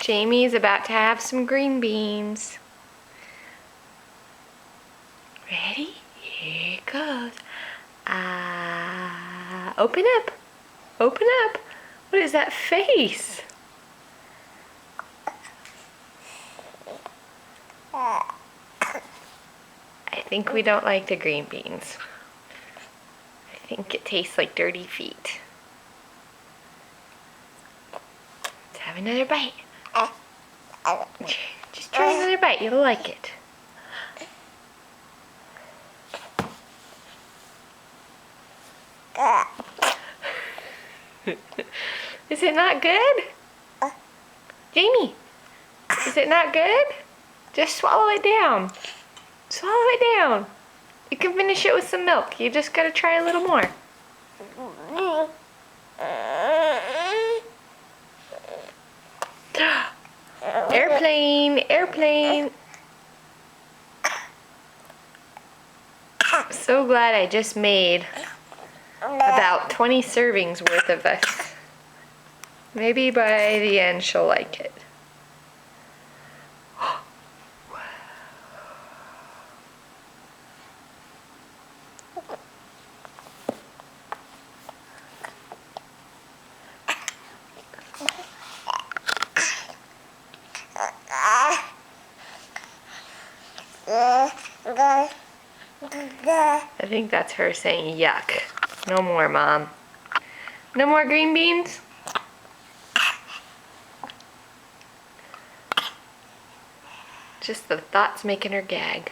Jamie's about to have some green beans. Ready? Here it goes. Open up. Open up. What is that face? I think we don't like the green beans. I think it tastes like dirty feet. Let's have another bite. Just try another bite. You'll like it. Is it not good? Jamie, is it not good? Just swallow it down. Swallow it down. You can finish it with some milk. You just gotta try a little more. Airplane, airplane. I'm so glad I just made about 20 servings worth of this. Maybe by the end she'll like it. I think that's her saying yuck. No more, Mom. No more green beans? Just the thoughts making her gag.